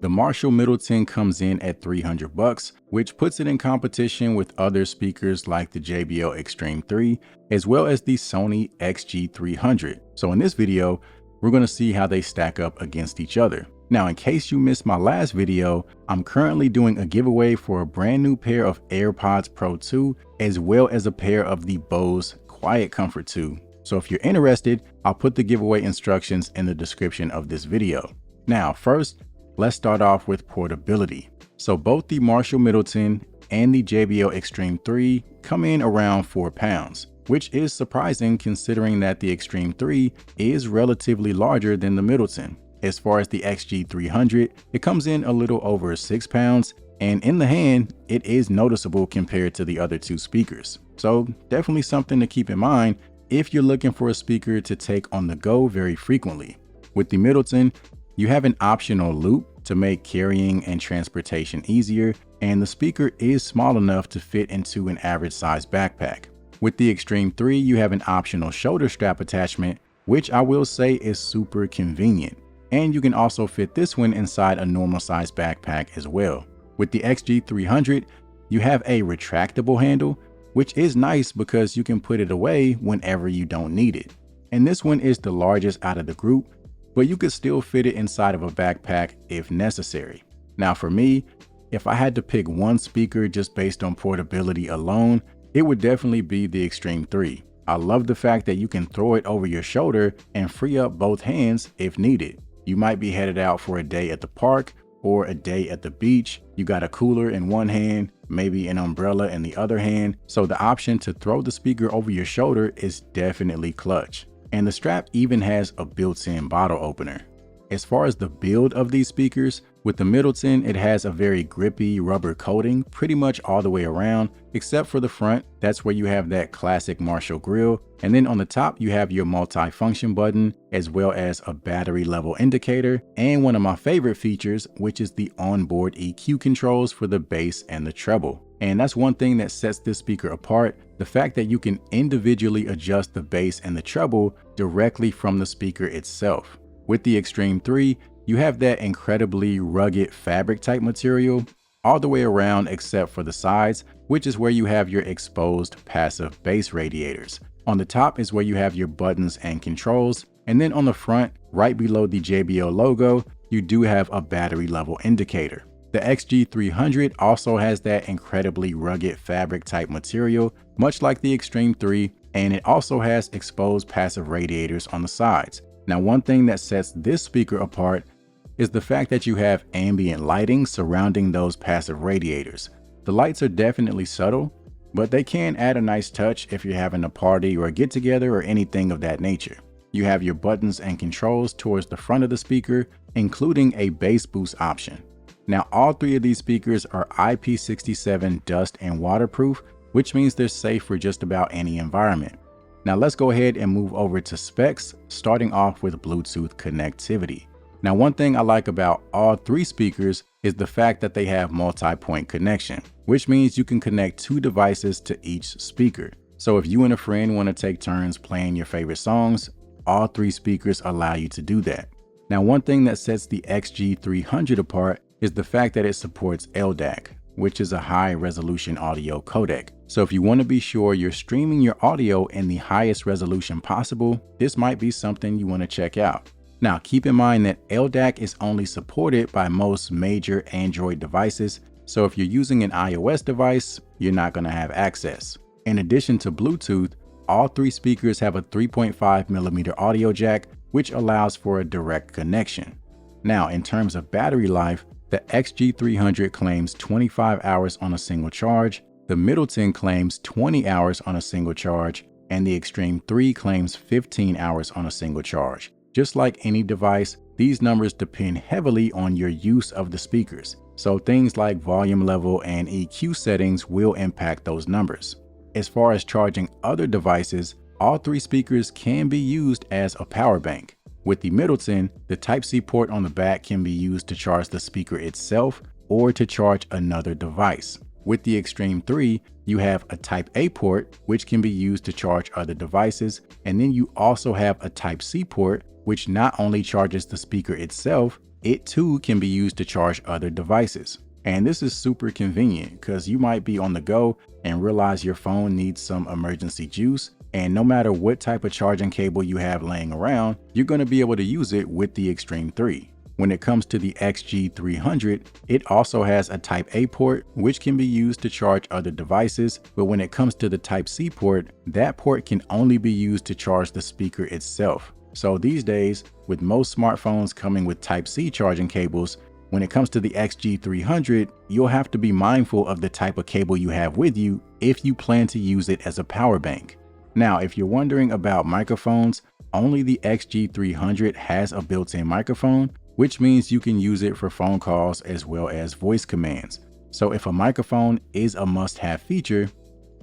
The Marshall Middleton comes in at $300, which puts it in competition with other speakers like the JBL Xtreme 3, as well as the Sony XG-300. So in this video, we're going to see how they stack up against each other. Now, in case you missed my last video, I'm currently doing a giveaway for a brand new pair of AirPods Pro 2, as well as a pair of the Bose Quiet Comfort 2. So if you're interested, I'll put the giveaway instructions in the description of this video. Now, first, let's start off with portability. So both the Marshall Middleton and the JBL Xtreme 3 come in around 4 pounds, which is surprising considering that the Xtreme 3 is relatively larger than the Middleton. As far as the XG-300, it comes in a little over 6 pounds, and in the hand, it is noticeable compared to the other two speakers. So definitely something to keep in mind if you're looking for a speaker to take on the go very frequently. With the Middleton, you have an optional loop to make carrying and transportation easier, and the speaker is small enough to fit into an average size backpack. With the Xtreme 3, you have an optional shoulder strap attachment, which I will say is super convenient. And you can also fit this one inside a normal size backpack as well. With the XG-300, you have a retractable handle, which is nice because you can put it away whenever you don't need it. And this one is the largest out of the group, but you could still fit it inside of a backpack if necessary. Now for me, if I had to pick one speaker just based on portability alone, it would definitely be the Xtreme 3. I love the fact that you can throw it over your shoulder and free up both hands if needed. You might be headed out for a day at the park or a day at the beach. You got a cooler in one hand, maybe an umbrella in the other hand. So the option to throw the speaker over your shoulder is definitely clutch. And the strap even has a built-in bottle opener. As far as the build of these speakers, with the Middleton, it has a very grippy rubber coating pretty much all the way around, except for the front. That's where you have that classic Marshall grille. And then on the top, you have your multi-function button, as well as a battery level indicator, and one of my favorite features, which is the onboard EQ controls for the bass and the treble. And that's one thing that sets this speaker apart, the fact that you can individually adjust the bass and the treble directly from the speaker itself. With the Xtreme 3, you have that incredibly rugged fabric type material all the way around except for the sides, which is where you have your exposed passive bass radiators. On the top is where you have your buttons and controls, and then on the front, right below the JBL logo, you do have a battery level indicator. The XG-300 also has that incredibly rugged fabric type material, much like the Xtreme 3, and it also has exposed passive radiators on the sides. Now, one thing that sets this speaker apart is the fact that you have ambient lighting surrounding those passive radiators. The lights are definitely subtle, but they can add a nice touch if you're having a party or a get together or anything of that nature. You have your buttons and controls towards the front of the speaker, including a bass boost option. Now, all three of these speakers are IP67 dust and waterproof, which means they're safe for just about any environment. Now let's go ahead and move over to specs, starting off with Bluetooth connectivity. Now, one thing I like about all three speakers is the fact that they have multi-point connection, which means you can connect 2 devices to each speaker. So if you and a friend want to take turns playing your favorite songs, all 3 speakers allow you to do that. Now, one thing that sets the XG-300 apart is the fact that it supports LDAC, which is a high resolution audio codec. So if you want to be sure you're streaming your audio in the highest resolution possible, this might be something you want to check out. Now, keep in mind that LDAC is only supported by most major Android devices. So if you're using an iOS device, you're not going to have access. In addition to Bluetooth, all 3 speakers have a 3.5mm audio jack, which allows for a direct connection. Now, in terms of battery life, the XG-300 claims 25 hours on a single charge, the Middleton claims 20 hours on a single charge, and the Xtreme 3 claims 15 hours on a single charge. Just like any device, these numbers depend heavily on your use of the speakers. So things like volume level and EQ settings will impact those numbers. As far as charging other devices, all 3 speakers can be used as a power bank. With the Middleton, the Type-C port on the back can be used to charge the speaker itself or to charge another device. With the Xtreme 3, you have a Type-A port, which can be used to charge other devices, and then you also have a Type-C port, which not only charges the speaker itself, it too can be used to charge other devices. And this is super convenient because you might be on the go and realize your phone needs some emergency juice. And no matter what type of charging cable you have laying around, you're going to be able to use it with the Xtreme 3. When it comes to the XG-300, it also has a Type A port, which can be used to charge other devices. But when it comes to the Type C port, that port can only be used to charge the speaker itself. So these days, with most smartphones coming with Type C charging cables, when it comes to the XG-300, you'll have to be mindful of the type of cable you have with you if you plan to use it as a power bank. Now, if you're wondering about microphones, only the XG-300 has a built-in microphone, which means you can use it for phone calls as well as voice commands. So if a microphone is a must-have feature,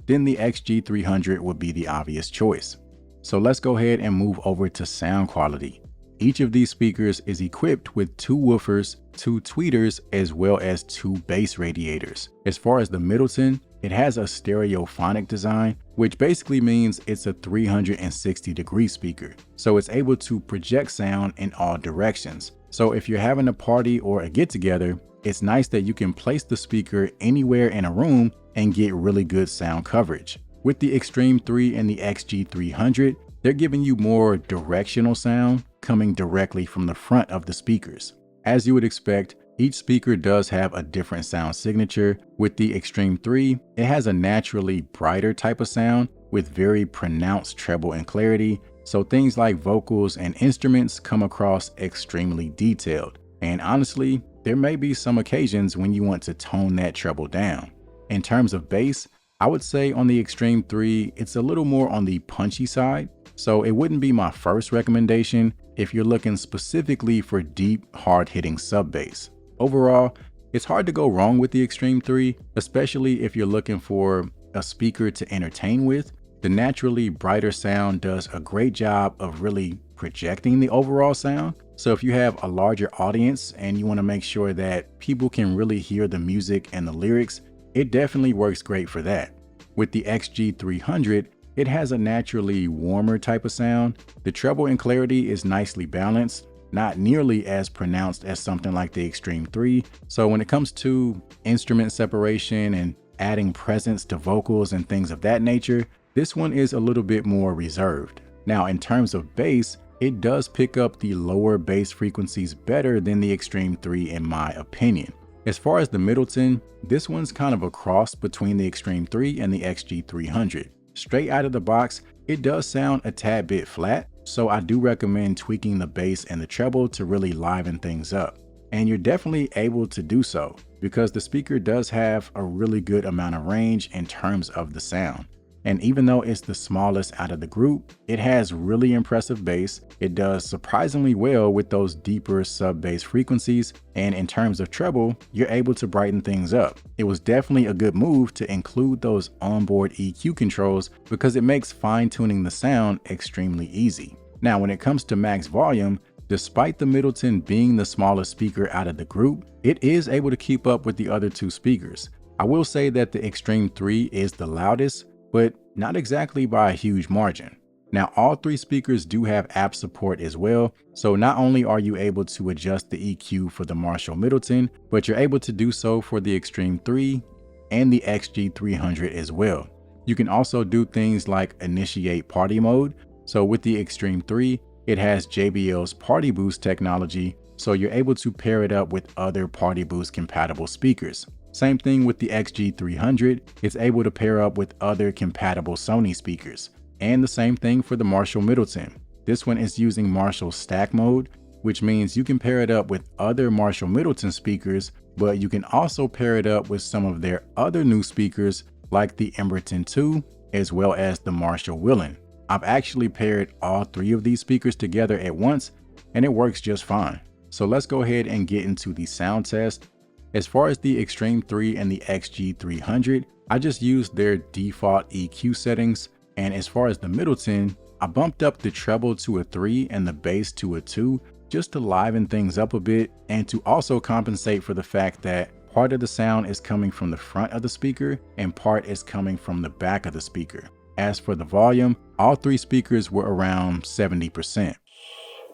then the XG-300 would be the obvious choice. So let's go ahead and move over to sound quality. Each of these speakers is equipped with 2 woofers, 2 tweeters, as well as 2 bass radiators. As far as the Middleton, it has a stereophonic design, which basically means it's a 360-degree speaker. So it's able to project sound in all directions. So if you're having a party or a get-together, it's nice that you can place the speaker anywhere in a room and get really good sound coverage. With the Xtreme 3 and the XG-300, they're giving you more directional sound coming directly from the front of the speakers. As you would expect, each speaker does have a different sound signature. With the Xtreme 3, it has a naturally brighter type of sound with very pronounced treble and clarity. So things like vocals and instruments come across extremely detailed. And honestly, there may be some occasions when you want to tone that treble down. In terms of bass, I would say on the Xtreme 3, it's a little more on the punchy side. So it wouldn't be my first recommendation if you're looking specifically for deep, hard-hitting sub bass. Overall, it's hard to go wrong with the Xtreme 3, especially if you're looking for a speaker to entertain with. The naturally brighter sound does a great job of really projecting the overall sound. So if you have a larger audience and you want to make sure that people can really hear the music and the lyrics, it definitely works great for that. With the XG-300, it has a naturally warmer type of sound. The treble and clarity is nicely balanced, not nearly as pronounced as something like the Xtreme 3. So when it comes to instrument separation and adding presence to vocals and things of that nature, this one is a little bit more reserved. Now, in terms of bass, it does pick up the lower bass frequencies better than the Xtreme 3 in my opinion. As far as the Middleton, this one's kind of a cross between the Xtreme 3 and the XG-300. Straight out of the box, it does sound a tad bit flat, so I do recommend tweaking the bass and the treble to really liven things up. And you're definitely able to do so because the speaker does have a really good amount of range in terms of the sound. And even though it's the smallest out of the group, it has really impressive bass. It does surprisingly well with those deeper sub bass frequencies. And in terms of treble, you're able to brighten things up. It was definitely a good move to include those onboard EQ controls because it makes fine-tuning the sound extremely easy. Now, when it comes to max volume, despite the Middleton being the smallest speaker out of the group, it is able to keep up with the other 2 speakers. I will say that the Xtreme 3 is the loudest, but not exactly by a huge margin. Now, all 3 speakers do have app support as well, so not only are you able to adjust the EQ for the Marshall Middleton, but you're able to do so for the Xtreme 3 and the XG-300 as well. You can also do things like initiate party mode. So with the Xtreme 3, it has JBL's Party Boost technology, so you're able to pair it up with other Party Boost compatible speakers. Same thing with the XG-300, it's able to pair up with other compatible Sony speakers. And the same thing for the Marshall Middleton. This one is using Marshall Stack Mode, which means you can pair it up with other Marshall Middleton speakers, but you can also pair it up with some of their other new speakers like the Emberton 2, as well as the Marshall Willen. I've actually paired all 3 of these speakers together at once, and it works just fine. So let's go ahead and get into the sound test. As far as the Xtreme 3 and the XG-300, I just used their default EQ settings. And as far as the Middleton, I bumped up the treble to a 3 and the bass to a 2 just to liven things up a bit and to also compensate for the fact that part of the sound is coming from the front of the speaker and part is coming from the back of the speaker. As for the volume, all 3 speakers were around 70%.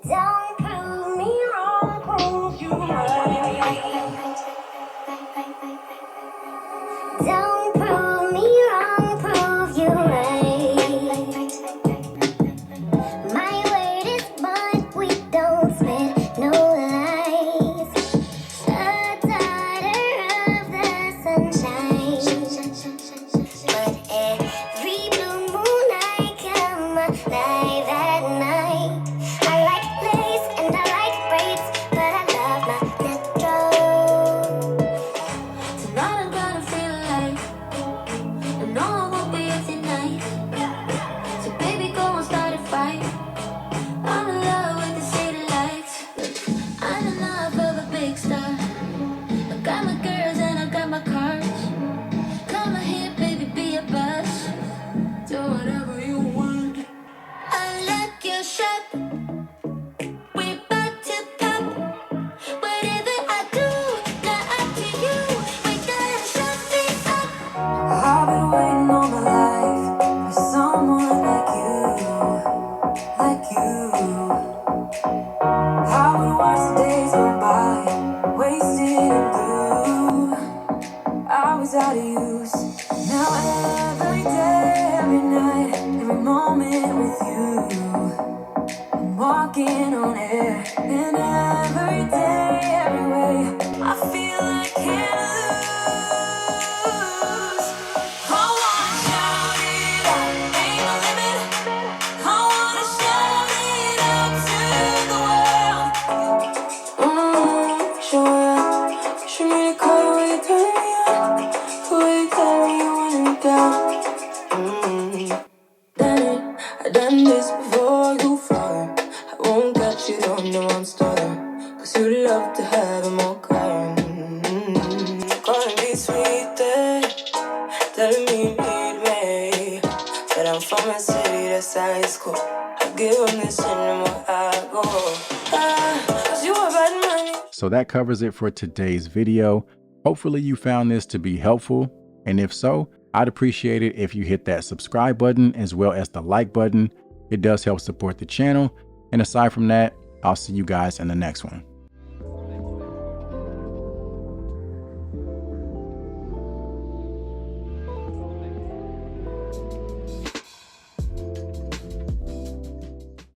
Don't prove me wrong, prove you Don't prove me wrong, prove you right. My word is bond, we don't spit no lies. A daughter of the sunshine, but every blue moon I come alive at night. I like lace and I like braids, but I love my natural. Tonight I'm gonna feel alive. I know I won't be here tonight. So baby, go and start a fight. I'm in love with the city lights. I'm in love of a big star. I got my girls and I got my cars. Come on here, baby, be a boss. Do whatever you want. I like your shop. We bout to pop. Whatever I do, not up to you. We gotta shut things up. I've been waiting all my life for someone like you, like you. I would watch the days go by, wasted and blue. I was out of use. Now every day, every night, every moment with you, I'm walking on air. And every day, every way, I feel I can't lose. I wanna shout it out, ain't no limit. I wanna shout it out to the world. Show me the color where you turn me on, where you tell me you want me down. Done it, I done this before you fall. I won't catch you, don't know I'm stalling. 'Cause you love to have them all crying. Calling me sweeter, telling me you need me. But I'm from a city that's high school. I give them this cinema, I go. 'Cause you are bad money. So that covers it for today's video. Hopefully you found this to be helpful. And if so, I'd appreciate it if you hit that subscribe button as well as the like button. It does help support the channel. And aside from that, I'll see you guys in the next one.